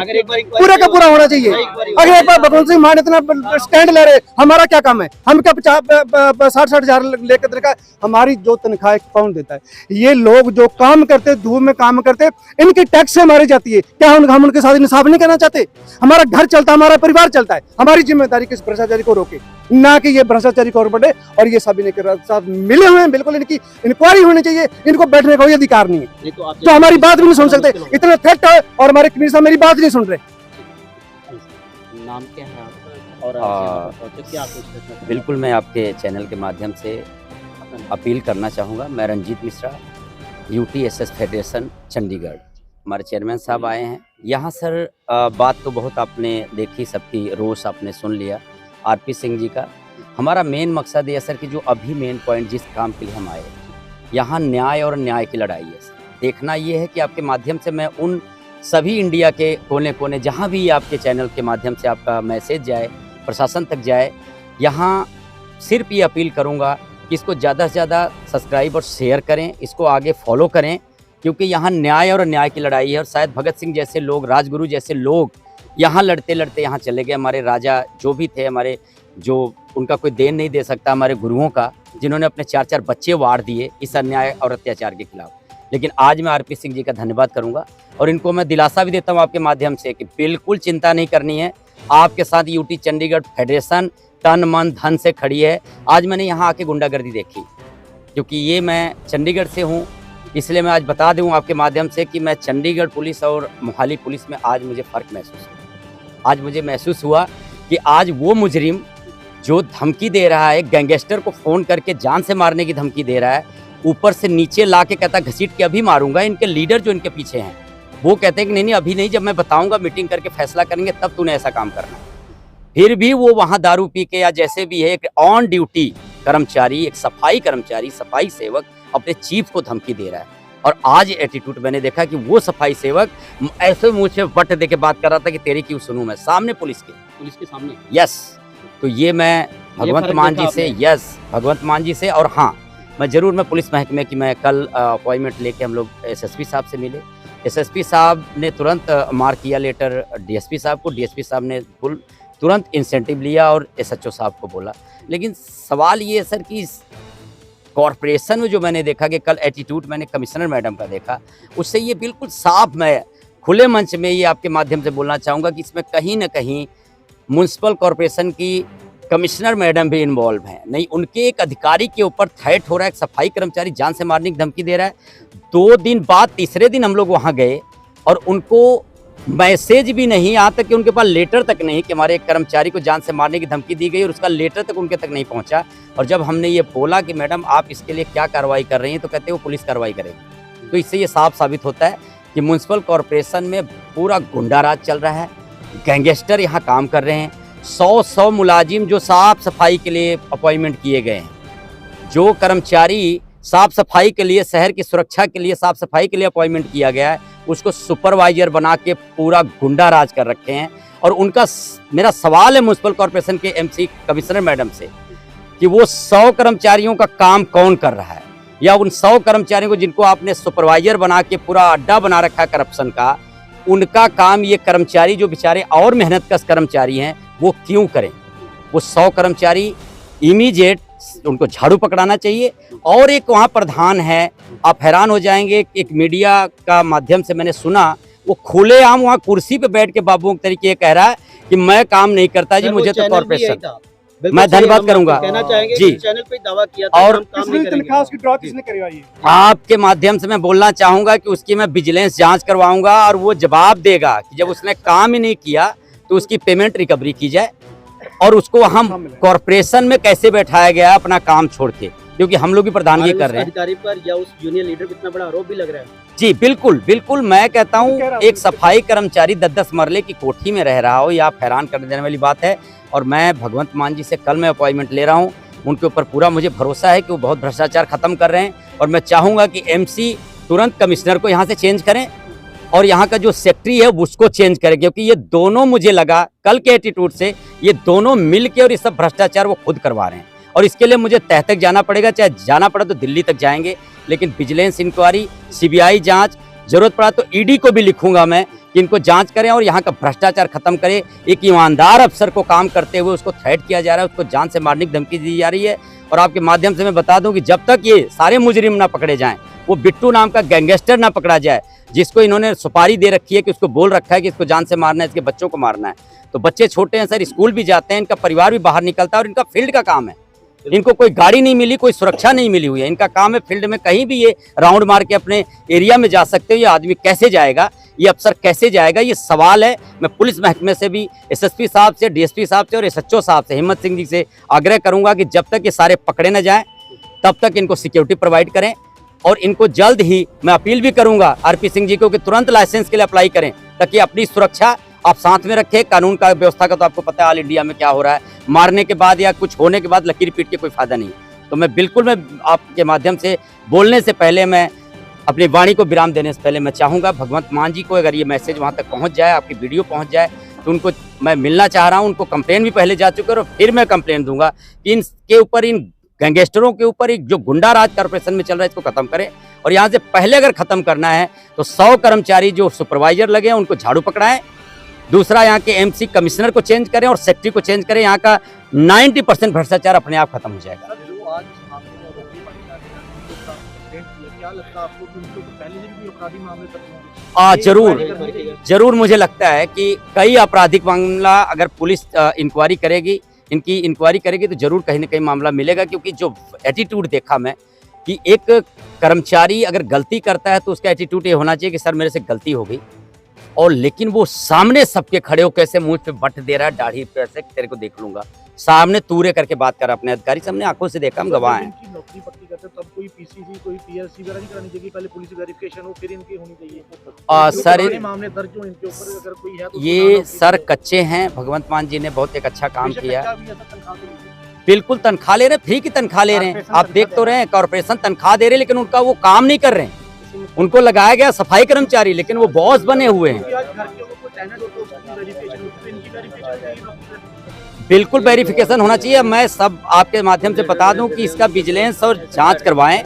पूरा का पूरा होना चाहिए। अगर एक बार भगवंत सिंह मान इतना स्टैंड ले रहे, हमारा क्या काम है? हम क्या 60-60 हजार लेकर तनख्वाह, हमारी जो तनख्वाह कौन देता है? ये लोग जो काम करते, धूप में काम करते, इनकी टैक्स से मारी जाती है। क्या हम उनके साथ इंसाफ नहीं करना चाहते? हमारा घर चलता है, हमारा परिवार चलता है, हमारी जिम्मेदारी किस भ्रष्टाचारी को रोके, ना कि ये भ्रष्टाचारी को बढ़े। और ये सभी इनके साथ मिले हुए हैं, बिल्कुल इनकी इंक्वायरी होनी चाहिए, इनको बैठने का कोई अधिकार नहीं है। तो हमारी बात भी नहीं सुन सकते, इतना थ्रेट है, और हमारे कमिश्नर मेरी बात नहीं सुन रहे। नाम क्या है आपका और क्या कुछ? बिल्कुल, मैं आपके चैनल के माध्यम से अपील करना चाहूँगा। मैं रंजीत मिश्रा, यूटीएसएस फेडरेशन चंडीगढ़, हमारे चेयरमैन साहब आए हैं यहाँ। सर बात तो बहुत आपने देखी, सबकी रोष आपने सुन लिया आरपी सिंह जी का। हमारा मेन मकसद ये सर कि जो अभी मेन पॉइंट जिस काम के लिए हम आए, यहाँ न्याय और न्याय की लड़ाई है सर। देखना ये है कि आपके माध्यम से मैं उन सभी इंडिया के कोने कोने, जहाँ भी आपके चैनल के माध्यम से आपका मैसेज जाए, प्रशासन तक जाए, यहाँ सिर्फ ये अपील करूँगा कि इसको ज़्यादा से ज़्यादा सब्सक्राइब और शेयर करें, इसको आगे फॉलो करें, क्योंकि यहाँ न्याय और न्याय की लड़ाई है। और शायद भगत सिंह जैसे लोग, राजगुरु जैसे लोग यहाँ लड़ते लड़ते यहाँ चले गए। हमारे राजा जो भी थे, हमारे जो उनका कोई देन नहीं दे सकता, हमारे गुरुओं का, जिन्होंने अपने 4-4 बच्चे वार दिए इस अन्याय और अत्याचार के खिलाफ। लेकिन आज मैं आरपी सिंह जी का धन्यवाद करूंगा, और इनको मैं दिलासा भी देता हूं आपके माध्यम से कि बिल्कुल चिंता नहीं करनी है। आपके साथ यूटी चंडीगढ़ फेडरेशन तन मन धन से खड़ी है। आज मैंने यहाँ आके गुंडागर्दी देखी, क्योंकि ये मैं चंडीगढ़ से हूँ, इसलिए मैं आज बता दूँ आपके माध्यम से कि मैं चंडीगढ़ पुलिस और मोहाली पुलिस में आज मुझे फ़र्क महसूस हुआ। आज मुझे महसूस हुआ कि आज वो मुजरिम जो धमकी दे रहा है, गैंगस्टर को फ़ोन करके जान से मारने की धमकी दे रहा है, ऊपर से नीचे ला के कहता घसीट के अभी मारूंगा, इनके लीडर जो इनके पीछे हैं वो कहते हैं कि नहीं नहीं अभी नहीं, जब मैं बताऊंगा मीटिंग करके फैसला करेंगे तब तूने ऐसा काम करना है। फिर भी वो वहाँ दारू पी के या जैसे भी है एक ऑन ड्यूटी कर्मचारी, एक सफाई कर्मचारी, सफाई सेवक अपने चीफ को धमकी दे रहा है। और आज एटीट्यूड मैंने देखा कि वो सफाई सेवक ऐसे मुँह से बट दे के बात कर रहा था कि तेरी क्यों सुनूं मैं, सामने पुलिस के सामने। यस, तो ये मैं भगवंत मान जी से, यस भगवंत मान जी से, और हाँ मैं ज़रूर मैं पुलिस महकमे की मैं कल अपॉइंटमेंट लेके हम लोग एसएसपी साहब से मिले। एसएसपी साहब ने तुरंत मार्क किया लेटर डीएसपी साहब को, डीएसपी साहब ने तुरंत इंसेंटिव लिया और एसएचओ साहब को बोला। लेकिन सवाल ये है सर कि कॉरपोरेशन में जो मैंने देखा कि कल एटीट्यूड मैंने कमिश्नर मैडम का देखा, उससे ये बिल्कुल साफ मैं खुले मंच में ये आपके माध्यम से बोलना चाहूँगा कि इसमें कहीं ना कहीं म्यूनसिपल कॉरपोरेशन की कमिश्नर मैडम भी इन्वॉल्व हैं। नहीं, उनके एक अधिकारी के ऊपर थ्रेट हो रहा है, एक सफाई कर्मचारी जान से मारने की धमकी दे रहा है। 2 दिन बाद तीसरे दिन हम लोग वहाँ गए और उनको मैसेज भी नहीं, यहाँ तक कि उनके पास लेटर तक नहीं कि हमारे एक कर्मचारी को जान से मारने की धमकी दी गई, और उसका लेटर तक उनके तक नहीं पहुँचा। और जब हमने ये बोला कि मैडम आप इसके लिए क्या कार्रवाई कर रही हैं, तो कहते हैं वो पुलिस कार्रवाई करेगी। तो इससे ये साफ साबित होता है कि म्यूनसिपल कॉरपोरेशन में पूरा गुंडा राज चल रहा है, गैंगस्टर यहाँ काम कर रहे हैं। 100 मुलाजिम जो साफ सफाई के लिए अपॉइंटमेंट किए गए हैं, जो कर्मचारी साफ सफाई के लिए, शहर की सुरक्षा के लिए, साफ सफाई के लिए अपॉइंटमेंट किया गया है, उसको सुपरवाइजर बना के पूरा गुंडा राज कर रखे हैं। और उनका मेरा सवाल है म्यूनसिपल कॉरपोरेशन के एमसी कमिश्नर मैडम से कि वो 100 कर्मचारियों का काम कौन कर रहा है, या उन 100 कर्मचारियों को जिनको आपने सुपरवाइजर बना के पूरा अड्डा बना रखा है करप्शन का, उनका काम ये कर्मचारी जो बेचारे और मेहनतकश कर्मचारी हैं वो क्यों करें। वो 100 कर्मचारी इमीडिएट उनको झाड़ू पकड़ाना चाहिए। और एक वहाँ प्रधान है, आप हैरान हो जाएंगे, एक मीडिया का माध्यम से मैंने सुना, वो खुलेआम वहाँ कुर्सी पे बैठ के बाबुओं के तरीके कह रहा है कि मैं काम नहीं करता जी, मुझे तो कॉर्पोरेशन। मैं धन्यवाद करूंगा कहना चाहेंगे जी, चैनल पे दावा किया था और हम काम नहीं करेंगे। आपके माध्यम से मैं बोलना चाहूंगा कि उसकी मैं विजिलेंस जांच करवाऊंगा और वो जवाब देगा कि जब उसने काम ही नहीं किया तो उसकी पेमेंट रिकवरी की जाए, और उसको हम कॉर्पोरेशन में कैसे बैठाया गया अपना काम छोड़ के, क्योंकि हम लोग भी प्रधानगी कर रहे हैं। अधिकारी पर या उस जूनियर लीडर पर इतना बड़ा आरोप भी लग रहा है। जी बिल्कुल बिल्कुल, मैं कहता हूँ एक सफाई कर्मचारी 10-10 मरले की कोठी में रह रहा हो, या आप हैरान कर देने वाली बात है। और मैं भगवंत मान जी से कल मैं अपॉइंटमेंट ले रहा हूँ, उनके ऊपर पूरा मुझे भरोसा है कि वो बहुत भ्रष्टाचार खत्म कर रहे हैं। और मैं चाहूँगा कि एमसी तुरंत कमिश्नर को यहाँ से चेंज करें और यहाँ का जो सेक्रेटरी है उसको चेंज करें, क्योंकि ये दोनों मुझे लगा कल के एटीट्यूड से ये दोनों मिल के और ये सब भ्रष्टाचार वो खुद करवा रहे हैं। और इसके लिए मुझे तह तक जाना पड़ेगा, चाहे जाना पड़ा तो दिल्ली तक जाएंगे, लेकिन विजिलेंस इंक्वायरी, सीबीआई जांच, जरूरत पड़ा तो ईडी को भी लिखूंगा मैं कि इनको जांच करें और यहाँ का भ्रष्टाचार खत्म करें। एक ईमानदार अफसर को काम करते हुए उसको थ्रेट किया जा रहा है, उसको जान से मारने की धमकी दी जा रही है। और आपके माध्यम से मैं बता दूं कि जब तक ये सारे मुजरिम ना पकड़े जाएं, वो बिट्टू नाम का गैंगस्टर ना पकड़ा जाए, जिसको इन्होंने सुपारी दे रखी है कि उसको बोल रखा है कि इसको जान से मारना है, इसके बच्चों को मारना है। तो बच्चे छोटे हैं सर, स्कूल भी जाते हैं, इनका परिवार भी बाहर निकलता है और इनका फील्ड का काम है। इनको कोई गाड़ी नहीं मिली, कोई सुरक्षा नहीं मिली हुई है, इनका काम है फील्ड में कहीं भी ये राउंड मार के अपने एरिया में जा सकते हो। ये आदमी कैसे जाएगा, ये अफसर कैसे जाएगा, ये सवाल है। मैं पुलिस महकमे से भी, एसएसपी साहब से, डीएसपी साहब से और एसएचओ साहब से, हिम्मत सिंह जी से आग्रह करूंगा कि जब तक ये सारे पकड़े न जाएं तब तक इनको सिक्योरिटी प्रोवाइड करें। और इनको जल्द ही मैं अपील भी करूंगा आरपी सिंह जी को कि तुरंत लाइसेंस के लिए अप्लाई करें, ताकि अपनी सुरक्षा आप साथ में रखें। कानून का व्यवस्था का तो आपको पता है ऑल इंडिया में क्या हो रहा है, मारने के बाद या कुछ होने के बाद लकीर पीट के कोई फायदा नहीं। तो मैं बिल्कुल, मैं आपके माध्यम से बोलने से पहले, मैं अपनी वाणी को विराम देने से पहले मैं चाहूँगा भगवंत मान जी को, अगर ये मैसेज वहाँ तक पहुँच जाए, आपकी वीडियो पहुँच जाए, तो उनको मैं मिलना चाह रहा हूँ। उनको कंप्लेन भी पहले जा चुके हैं और फिर मैं कंप्लेन दूंगा कि इनके ऊपर, इन गैंगस्टरों के ऊपर एक जो गुंडा राज कॉर्पोरेशन में चल रहा है, इसको खत्म करें। और यहाँ से पहले अगर खत्म करना है तो 100 कर्मचारी जो सुपरवाइजर लगे हैं उनको झाड़ू पकड़ाएं। दूसरा, यहाँ के एमसी कमिश्नर को चेंज करें और सेक्रेटरी को चेंज करें। यहाँ का 90% भ्रष्टाचार अपने आप खत्म हो जाएगा। लगता है आपको कि उनके ऊपर पहले से भी अपराधी मामले दर्ज होंगे? जरूर जरूर मुझे लगता है कि कई आपराधिक मामला अगर पुलिस इंक्वायरी करेगी, इनकी इंक्वायरी करेगी तो जरूर कहीं ना कहीं मामला मिलेगा, क्योंकि जो एटीट्यूड देखा मैं कि एक कर्मचारी अगर गलती करता है तो उसका एटीट्यूड ये होना चाहिए कि सर मेरे से गलती हो गई, और लेकिन वो सामने सबके खड़े हो कैसे मुंह पे बट दे रहा है, दाढ़ी पे ऐसे तेरे को देख लूंगा, सामने तूरे करके बात कर रहा अपने अधिकारी से, हमने आंखों से देखा, हम गवाह हैं। इनकी नौकरी पक्की करते हैं, तब कोई पीसीसी कोई पीएलसी वगैरह नहीं करानी चाहिए, पहले पुलिस वेरिफिकेशन हो फिर इनकी होनी चाहिए? सर पुराने मामले दर्ज हो इनके ऊपर, अगर कोई है तो ये सर कच्चे हैं, भगवंत मान जी ने बहुत एक अच्छा काम किया। बिल्कुल तनख्वाह ले रहे हैं, फ्री की तनख्वाह ले रहे हैं, आप देख तो रहे हैं, कॉर्पोरेशन तनख्वाह दे रहे हैं, लेकिन उनका वो काम नहीं कर रहे हैं। उनको लगाया गया सफाई कर्मचारी, लेकिन वो बॉस बने हुए हैं। बिल्कुल वेरिफिकेशन होना चाहिए। मैं सब आपके माध्यम से बता दूं कि इसका विजिलेंस और जांच करवाएं,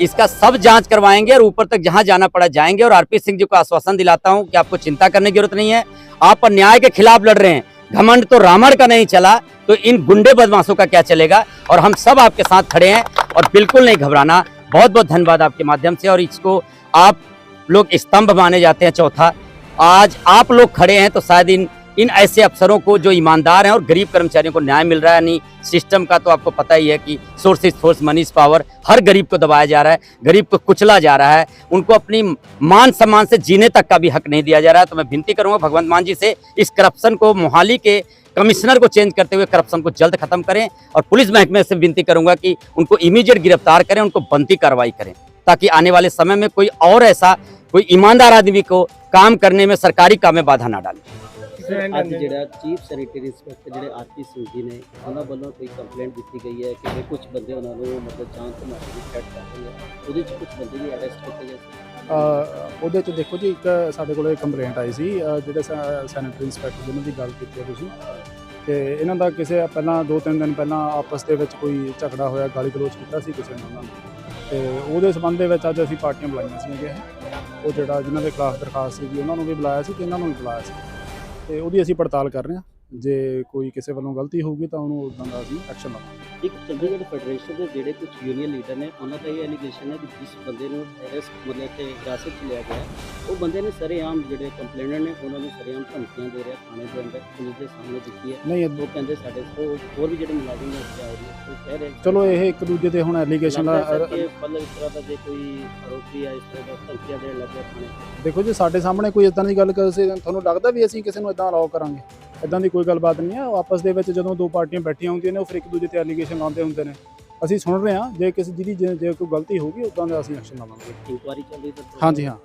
इसका सब जांच करवाएंगे और ऊपर तक जहां जाना पड़ा जाएंगे। और आरपी सिंह जी को आश्वासन दिलाता हूं कि आपको चिंता करने की जरूरत नहीं है, आप अन्याय के खिलाफ लड़ रहे हैं। घमंड तो रावण का नहीं चला तो इन गुंडे बदमाशों का क्या चलेगा, और हम सब आपके साथ खड़े हैं और बिल्कुल नहीं घबराना। बहुत बहुत धन्यवाद आपके माध्यम से। और इसको आप लोग स्तंभ माने जाते हैं चौथा, आज आप लोग खड़े हैं तो शायद इन ऐसे अफसरों को जो ईमानदार हैं और गरीब कर्मचारियों को न्याय मिल रहा है। नहीं सिस्टम का तो आपको पता ही है कि source is force money is power, हर गरीब को दबाया जा रहा है, गरीब को कुचला जा रहा है, उनको अपनी मान सम्मान से जीने तक का भी हक नहीं दिया जा रहा है। तो मैं विनती करूंगा भगवंत मान जी से, इस करप्शन को, मोहाली के कमिश्नर को चेंज करते हुए करप्शन को जल्द खत्म करें। और पुलिस महकमे से विनती करूंगा कि उनको इमीडिएट गिरफ्तार करें, उनको बनती कार्रवाई करें, ताकि आने वाले समय में कोई और ऐसा कोई ईमानदार आदमी को काम करने में, सरकारी काम में बाधा ना डाले। ਅੱਜ ਜਿਹੜਾ ਚੀਫ ਸੈਨੀਟਰੀ ਇੰਸਪੈਕਟਰ ਜਿਹੜੇ ਆਰਪੀ ਸਿੰਘ ਜੀ ਨੇ, ਉਹਨਾਂ ਵੱਲੋਂ ਕੋਈ ਕੰਪਲੇਂਟ ਦਿੱਤੀ ਗਈ ਹੈ ਕਿ ਕੁਝ ਬੰਦੇ ਉਹਨਾਂ ਨੂੰ ਮਤਲਬ ਜਾਨ ਤੋਂ ਮਾਰਨ ਦੀ ਥ੍ਰੈਟ ਕਰ ਰਹੇ ਆ, ਉਹਦੇ ਚ ਕੁਝ ਬੰਦੇ ਵੀ ਅਰੈਸਟ ਕੀਤੇ ਗਏ ਸੀ। ਉਹਦੇ 'ਚ ਦੇਖੋ ਜੀ, ਇੱਕ ਸਾਡੇ ਕੋਲ ਕੰਪਲੇਂਟ ਆਈ ਸੀ, ਜਿਹੜੇ ਸੈਨੇਟਰੀ ਇੰਸਪੈਕਟਰ ਜਿਹਨਾਂ ਦੀ ਗੱਲ ਕੀਤੀ ਹੈ ਤੁਸੀਂ, ਤੇ ਇਹਨਾਂ ਦਾ ਕਿਸੇ ਪਹਿਲਾਂ 2-3 ਦਿਨ ਪਹਿਲਾਂ ਆਪਸ ਦੇ ਵਿੱਚ ਕੋਈ ਝਗੜਾ ਹੋਇਆ, ਗਾਲੀ ਗਲੋਚ ਕੀਤਾ ਸੀ ਕਿਸੇ ਨੇ ਉਹਨਾਂ ਨੂੰ, ਤੇ ਉਹਦੇ ਸੰਬੰਧ ਦੇ ਵਿੱਚ ਅੱਜ ਅਸੀਂ ਪਾਰਟੀਆਂ ਬੁਲਾਈਆਂ ਸੀਗੀਆਂ। ਉਹ ਜਿਹੜਾ ਜਿਨ੍ਹਾਂ ਦੇ ਖਿਲਾਫ ਦਰਖਾਸਤ ਸੀਗੀ ਉਹਨਾਂ ਨੂੰ ਵੀ ਬੁਲਾਇਆ ਸੀ ਤੇ ਇਹਨਾਂ ਨੂੰ ਵੀ ਬੁਲਾਇਆ ਸੀ, ਤੇ ਉਹਦੀ ਅਸੀਂ ਪੜਤਾਲ ਕਰ ਰਹੇ ਹਾਂ। ਜੇ ਕੋਈ ਕਿਸੇ ਵੱਲੋਂ ਗਲਤੀ ਹੋਊਗੀ ਤਾਂ ਉਹਨੂੰ ਉਦਾਂ ਦਾ ਅਸੀਂ ਐਕਸ਼ਨ ਲਵਾਂਗੇ। ਇੱਕ ਚੰਡੀਗੜ੍ਹ ਫੈਡਰੇਸ਼ਨ ਦੇ ਜਿਹੜੇ ਕੁਝ ਯੂਨੀਅਨ ਲੀਡਰ ਨੇ, ਉਹਨਾਂ ਦਾ ਇਹ ਐਲੀਗੇਸ਼ਨ ਹੈ ਕਿ ਜਿਸ ਬੰਦੇ ਨੂੰ ਅਰੈਸਟ ਮਤਲਬ ਕਿ ਹਿਰਾਸਤ 'ਚ ਲਿਆ ਗਿਆ, ਉਹ ਬੰਦੇ ਨੇ ਸਰੇਆਮ ਜਿਹੜੇ ਕੰਪਲੇਨਰ ਨੇ ਉਹਨਾਂ ਨੂੰ ਸਰੇਆਮ ਧਮਕੀਆਂ ਦੇ ਰਿਹਾ ਥਾਣੇ ਦੇ ਅੰਦਰ, ਪੁਲਿਸ ਦੇ ਸਾਹਮਣੇ ਦਿੱਤੀ ਹੈ। ਨਹੀਂ ਉਹ ਕਹਿੰਦੇ ਸਾਡੇ ਹੋਰ ਵੀ ਜਿਹੜੇ ਮੁਲਾਜ਼ਮ ਨੇ ਉੱਥੇ ਆ ਰਹੇ ਨੇ, ਉਹ ਕਹਿ ਰਹੇ ਚਲੋ ਇਹ ਇੱਕ ਦੂਜੇ ਤੇ ਹੁਣ ਐਲੀਗੇਸ਼ਨ ਦਾ ਮਤਲਬ ਇਸ ਤਰ੍ਹਾਂ ਦਾ ਜੇ ਕੋਈ ਆਰੋਪੀ ਆ ਇਸ ਤਰ੍ਹਾਂ ਦਾ ਧਮਕੀਆਂ ਦੇਣ ਲੱਗਿਆ ਥਾਣੇ, ਦੇਖੋ ਜੀ, ਸਾਡੇ ਸਾਹਮਣੇ ਕੋਈ ਇਦਾਂ ਦੀ ਗੱਲ ਕਰਦੇ, ਤੁਹਾਨੂੰ ਲੱਗਦਾ ਵੀ ਅਸੀਂ ਕਿਸੇ ਨੂੰ ਇਦਾਂ ਅਲਾਓ ਕਰਾਂਗੇ? ਇਦਾਂ ਦੀ ਕੋਈ ਗੱਲਬਾਤ ਨਹੀਂ ਹੈ। ਆਪਸ ਦੇ ਵਿੱਚ ਜਦੋਂ ਦੋ ਪਾਰਟੀਆਂ ਬੈਠੀਆਂ ਹੁੰਦੀਆਂ ਨੇ, ਉਹ ਫਿਰ ਇੱਕ ਦੂਜੇ ਤੇ ਐਲੀਗੇਸ਼ਨ ਲਾਉਂਦੇ ਹੁੰਦੇ ਨੇ। ਅਸੀਂ ਸੁਣ ਰਹੇ ਹਾਂ, ਜੇ ਕਿਸੇ ਜਿਹਦੀ ਜੇ ਕੋਈ ਗਲਤੀ ਹੋਊਗੀ ਉਦਾਂ ਦਾ ਅਸੀਂ ਐਕਸ਼ਨ ਲਵਾਂਗੇ। ਇਨਕੁਆਇਰੀ ਚੱਲ ਰਹੀ ਹੈ। ਹਾਂਜੀ ਹਾਂ।